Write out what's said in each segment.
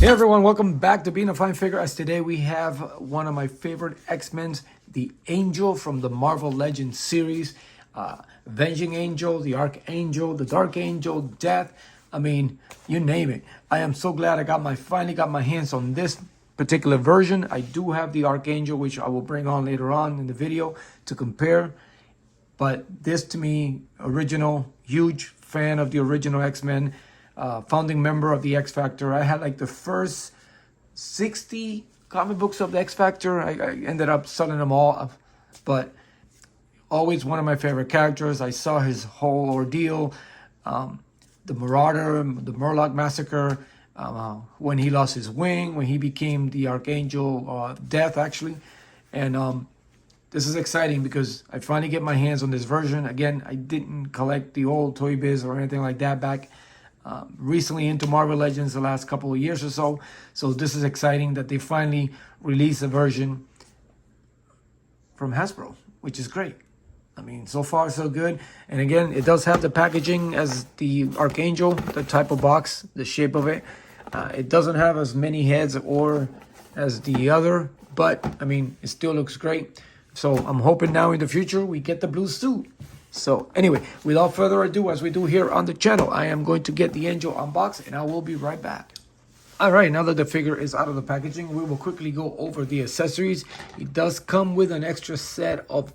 Everyone, welcome back to Being a Fine Figure. As today we have one of my favorite X-Men, the Angel from the Marvel Legends series. Avenging Angel, the Archangel, the Dark Angel, Death. I mean, you name it. I am so glad I finally got my hands on this particular version. I do have the Archangel, which I will bring on later on in the video to compare. But this to me, original, huge fan of the original X-Men. Founding member of the X Factor. I had like the first 60 comic books of the X Factor. I ended up selling them all, but always one of my favorite characters. I saw his whole ordeal, the Marauder, the Murloc Massacre, when he lost his wing, when he became the Archangel, Death actually. And this is exciting because I finally get my hands on this version. Again, I didn't collect the old Toy Biz or anything like that back recently into Marvel Legends the last couple of years or so. So this is exciting that they finally released a version from Hasbro, which is great. I mean, so far so good. And again, it does have the packaging as the Archangel, the type of box, the shape of it. It doesn't have as many heads or as the other, but I mean, it still looks great. So I'm hoping now in the future we get the blue suit. So anyway, without further ado, as we do here on the channel, I am going to get the Angel unboxed and I will be right back. All right, now that the figure is out of the packaging, we will quickly go over the accessories. It does come with an extra set of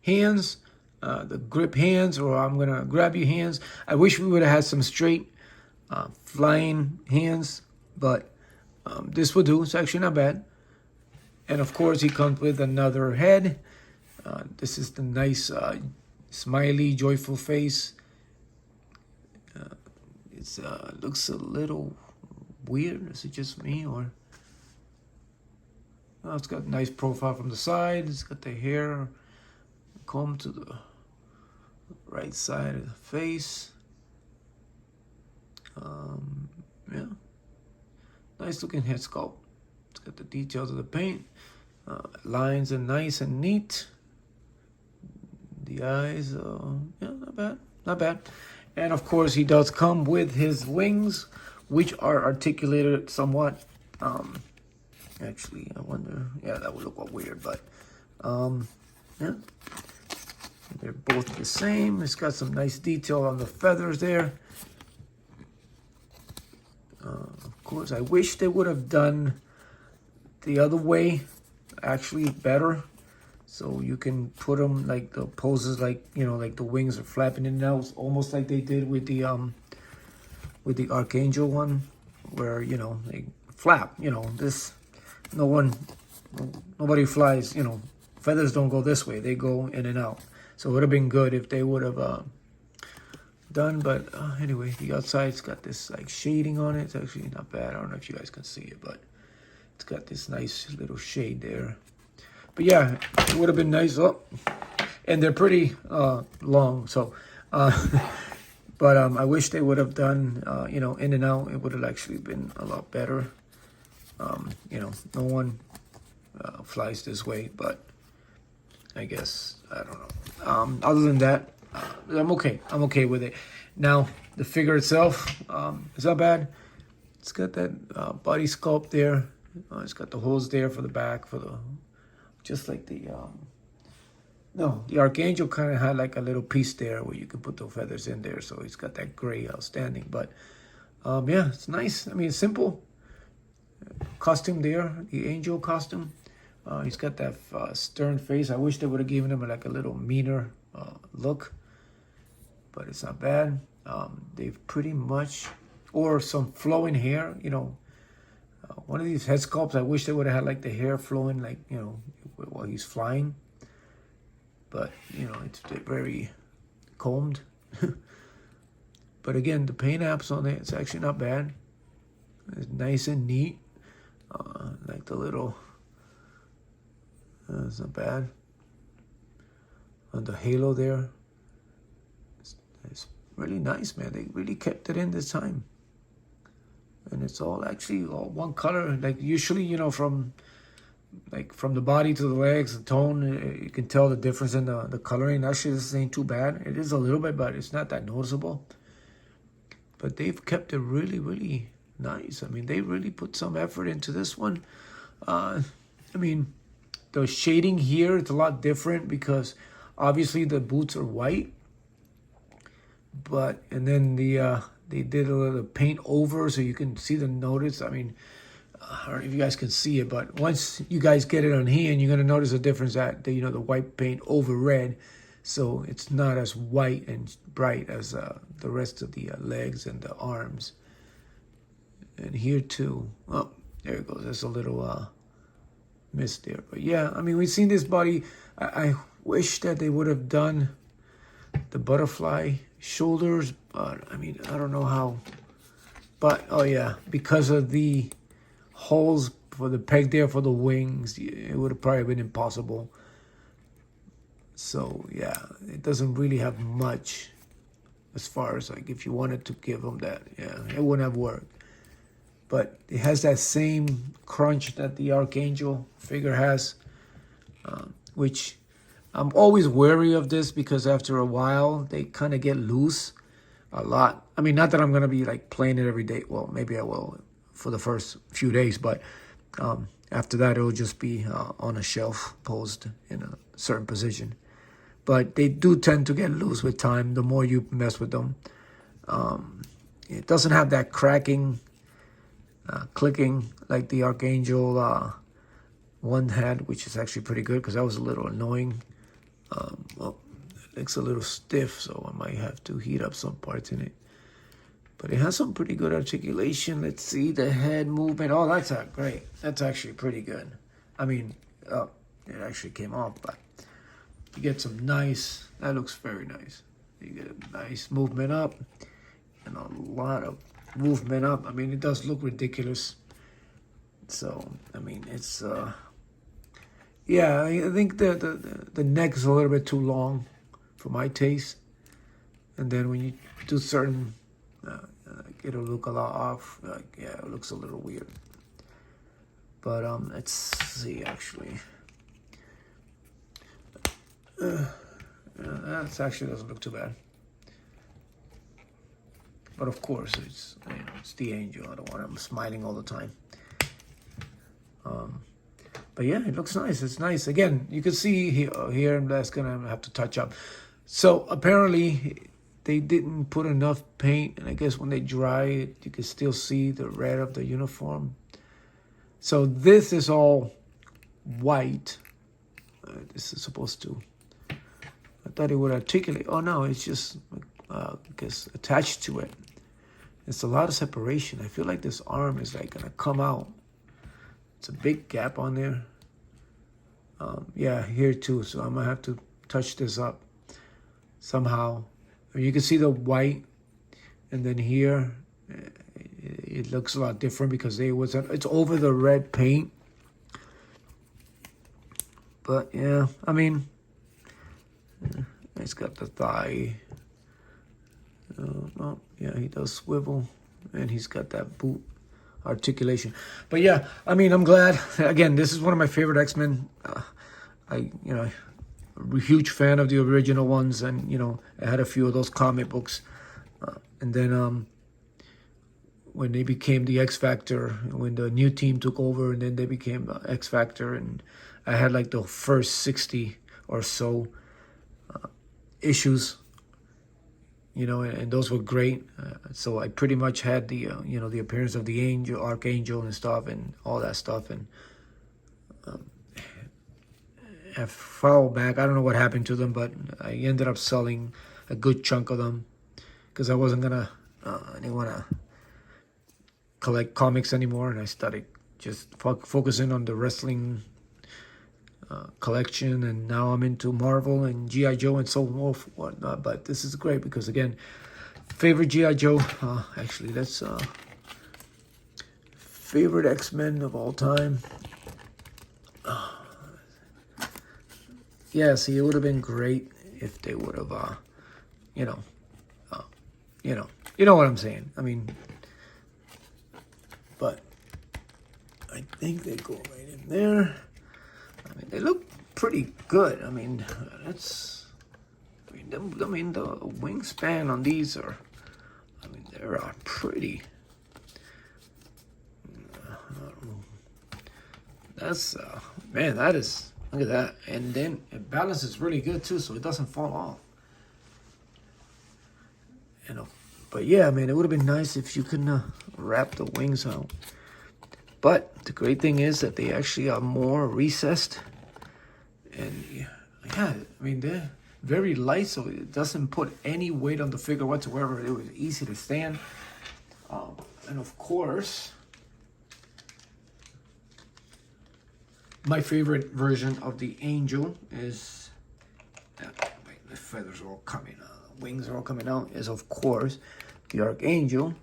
hands, the grip hands, or I'm gonna grab your hands. I wish we would have had some straight flying hands, but this will do. It's actually not bad. And of course, he comes with another head. This is the nice smiley, joyful face. It looks a little weird. Is it just me, or? Oh, it's got a nice profile from the side. It's got the hair combed to the right side of the face. Yeah, nice looking head sculpt. It's got the details of the paint. Lines are nice and neat. The eyes, yeah, not bad, not bad. And of course, he does come with his wings, which are articulated somewhat. Actually, I wonder, yeah, that would look weird, but yeah, they're both the same. It's got some nice detail on the feathers there. Of course, I wish they would have done the other way, actually better. So you can put them like the poses, like, you know, like the wings are flapping in and out, almost like they did with the Archangel one, where, you know, they flap. You know, this, nobody flies. You know, feathers don't go this way; they go in and out. So it would have been good if they would have done. But anyway, the outside's got this like shading on it. It's actually not bad. I don't know if you guys can see it, but it's got this nice little shade there. But yeah, it would have been nice. Oh, and they're pretty long. So, but I wish they would have done, you know, in and out. It would have actually been a lot better. You know, no one flies this way, but I guess, I don't know. Other than that, I'm okay. I'm okay with it. Now, the figure itself is not bad. It's got that body sculpt there. It's got the holes there for the back, for the... Just like the, the Archangel kind of had like a little piece there where you can put the feathers in there. So he's got that gray outstanding. But, yeah, it's nice. I mean, it's simple. Costume there, the Angel costume. He's got that stern face. I wish they would have given him like a little meaner look. But it's not bad. They've pretty much, or some flowing hair, you know. One of these head sculpts, I wish they would have had like the hair flowing, like, you know, while he's flying. But, you know, it's very combed. But again, the paint apps on it, it's actually not bad. It's nice and neat. Like the little, it's not bad. On the halo there, it's really nice, man. They really kept it in this time. And it's all actually all one color. Like usually, you know, from the body to the legs, the tone, you can tell the difference in the coloring. Actually, this ain't too bad. It is a little bit, but it's not that noticeable. But they've kept it really, really nice. I mean, they really put some effort into this one. I mean, the shading here is a lot different because obviously the boots are white, but and then they did a little paint over so you can see the notice. I mean, I don't know if you guys can see it, but once you guys get it on hand, you're gonna notice a difference that the white paint over red, so it's not as white and bright as the rest of the legs and the arms. And here too. Oh, there it goes. There's a little miss there, but yeah, I mean, we've seen this body. I wish that they would have done the butterfly shoulders, but I mean, I don't know how. But oh yeah, because of the holes for the peg there for the wings, it would have probably been impossible. So yeah, it doesn't really have much as far as like if you wanted to give them that, yeah, it wouldn't have worked. But it has that same crunch that the Archangel figure has, which I'm always wary of this because after a while they kind of get loose a lot. I mean, not that I'm gonna be like playing it every day. Well, maybe I will for the first few days, but after that it'll just be on a shelf posed in a certain position. But they do tend to get loose with time the more you mess with them. It doesn't have that cracking, clicking like the Archangel one had, which is actually pretty good because that was a little annoying. Well, it looks a little stiff, so I might have to heat up some parts in it. But it has some pretty good articulation. Let's see the head movement. Oh, that's great. That's actually pretty good. I mean, it actually came off, but you get some nice, that looks very nice. You get a nice movement up and a lot of movement up. I mean, it does look ridiculous. So, I mean, it's, yeah, I think the neck is a little bit too long for my taste. And then when you do certain, it'll look a lot off. Yeah, it looks a little weird. But let's see, actually. That actually doesn't look too bad. But of course, it's it's the Angel. I don't want him smiling all the time. But yeah, it looks nice. It's nice. Again, you can see here and that's gonna have to touch up. So apparently they didn't put enough paint, and I guess when they dry it, you can still see the red of the uniform. So this is all white. This is supposed to. I thought it would articulate. Oh no, it's just I guess attached to it. It's a lot of separation. I feel like this arm is like gonna come out. It's a big gap on there. Yeah, here too. So I'm gonna have to touch this up somehow. I mean, you can see the white, and then here it looks a lot different because it's over the red paint. But yeah, I mean, it's got the thigh. Oh, yeah, he does swivel, and he's got that boot articulation. But yeah, I mean, I'm glad. Again, this is one of my favorite X-Men. I'm a huge fan of the original ones, and I had a few of those comic books. And then when they became the X Factor, when the new team took over, and then they became X Factor, and I had like the first 60 or so issues. And those were great. So I pretty much had the the appearance of the Archangel and stuff, and all that stuff. And I fell back. I don't know what happened to them, but I ended up selling a good chunk of them because I wasn't gonna. I didn't want to collect comics anymore, and I started just focusing on the wrestling collection, and now I'm into Marvel and G.I. Joe and so forth, whatnot. But this is great because, again, favorite G.I. Joe. Actually, that's favorite X-Men of all time. Yeah, see, it would have been great if they would have, you know what I'm saying. I mean, but I think they go right in there. I mean, they look pretty good. I mean, the wingspan on these are, they are pretty That's man, that is, look at that. And then it balances really good too, so it doesn't fall off. You know, but yeah, man, it would have been nice if you can wrap the wings out. But the great thing is that they actually are more recessed, and yeah, I mean they're very light, so it doesn't put any weight on the figure whatsoever. It was easy to stand, and of course, my favorite version of the Angel is, wait, the feathers are all coming out, wings are all coming out, is of course the Archangel.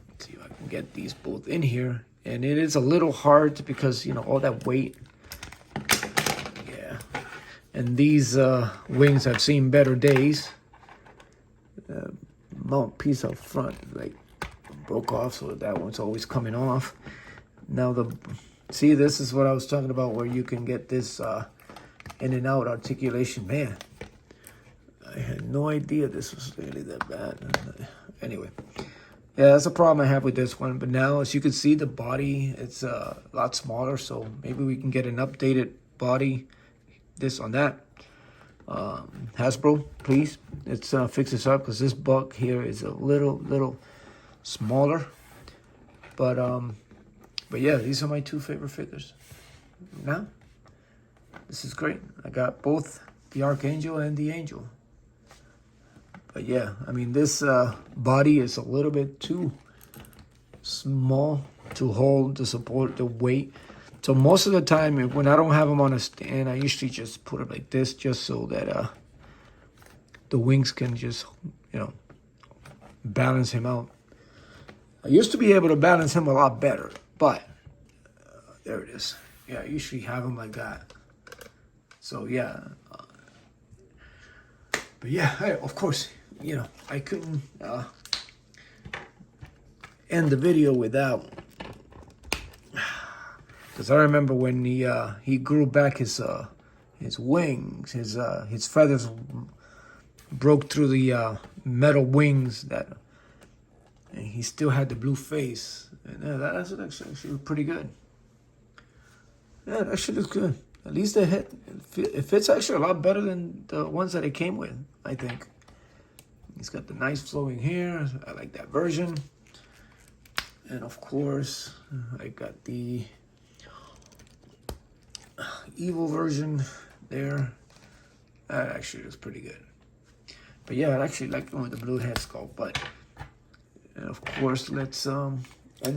Let's see if I can get these both in here. And it is a little hard because, you know, all that weight. Yeah. And these wings have seen better days. Mouthpiece up front, like, broke off, so that one's always coming off. Now see, this is what I was talking about, where you can get this in and out articulation. Man, I had no idea this was really that bad. Anyway. Yeah, that's a problem I have with this one. But now, as you can see, the body, it's a lot smaller. So maybe we can get an updated body, this on that. Hasbro, please, let's fix this up, because this buck here is a little smaller. But yeah, these are my two favorite figures. Now, this is great. I got both the Archangel and the Angel. But yeah, I mean, this body is a little bit too small to hold, to support the weight. So most of the time, when I don't have them on a stand, I usually just put it like this, just so that the wings can just, you know, balance him out. I used to be able to balance him a lot better, but there it is. Yeah, I usually have him like that. So yeah. But yeah, of course, you know, I couldn't end the video without, because I remember when he grew back his wings, his feathers broke through the metal wings, and he still had the blue face, and that's actually pretty good. Yeah, that shit is good. At least the head, it fits actually a lot better than the ones that it came with, I think. He's got the nice flowing hair. I like that version. And of course, I got the evil version there. That actually is pretty good. But yeah, I actually like the one with the blue head sculpt. But, and of course, let's end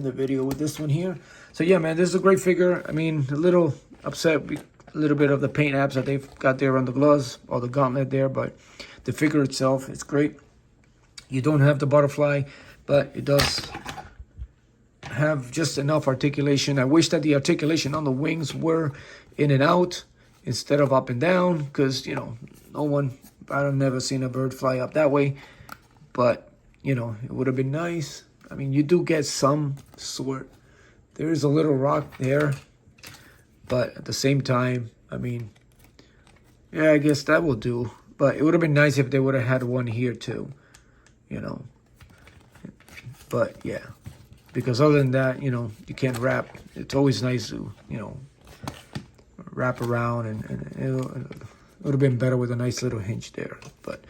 the video with this one here. So yeah, man, this is a great figure. I mean, a little upset, a little bit of the paint apps that they've got there on the gloves, or the gauntlet there, but the figure itself, it's great. You don't have the butterfly, but it does have just enough articulation. I wish that the articulation on the wings were in and out instead of up and down, because, you know, I've never seen a bird fly up that way. But, you know, it would have been nice. I mean, you do get some sort. There is a little rock there, but at the same time, I mean, yeah, I guess that will do. But it would have been nice if they would have had one here too, you know. But yeah, because other than that, you know, you can't wrap. It's always nice to, you know, wrap around, and it would have been better with a nice little hinge there. But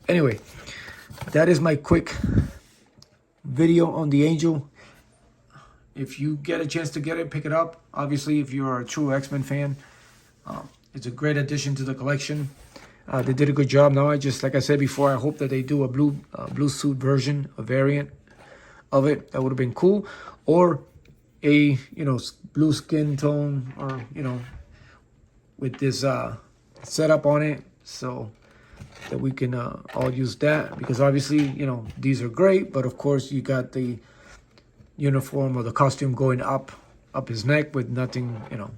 anyway, that is my quick video on the Angel. If you get a chance to get it, pick it up. Obviously, if you're a true X-Men fan, it's a great addition to the collection. They did a good job. Now, like I said before, I hope that they do a blue suit version, a variant of it. That would have been cool. Or a, you know, blue skin tone, or, you know, with this setup on it, so that we can all use that. Because obviously, you know, these are great, but of course you got the uniform or the costume going up his neck with nothing, you know,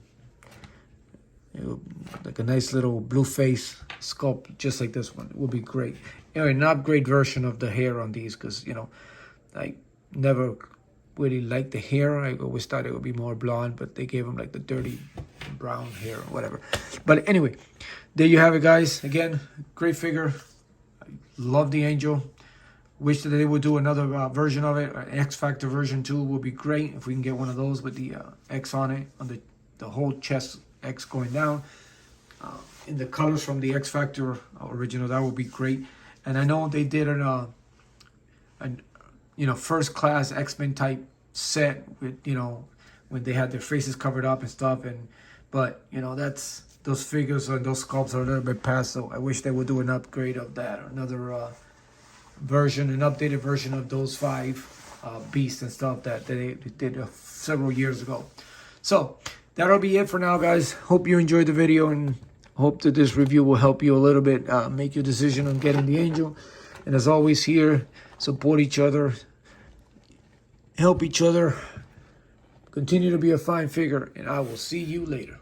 like a nice little blue face sculpt, just like this one. It would be great. Anyway, an upgrade version of the hair on these, because, you know, I never really liked the hair. I always thought it would be more blonde, but they gave him like the dirty brown hair or whatever. But anyway, there you have it, guys. Again, great figure. I love the Angel. Wish that they would do another version of it. An X Factor version 2 would be great if we can get one of those with the X on it, on the the whole chest X going down. In the colors from the X Factor original, that would be great. And I know they did an first class X-Men type set with, when they had their faces covered up and stuff. But that's, those figures and those sculpts are a little bit past. So I wish they would do an upgrade of that, or another version, an updated version of those 5 beasts and stuff that they did several years ago. So that'll be it for now, guys. Hope you enjoyed the video, and hope that this review will help you a little bit make your decision on getting the Angel. And as always, here, support each other, help each other, continue to be a fine figure, and I will see you later.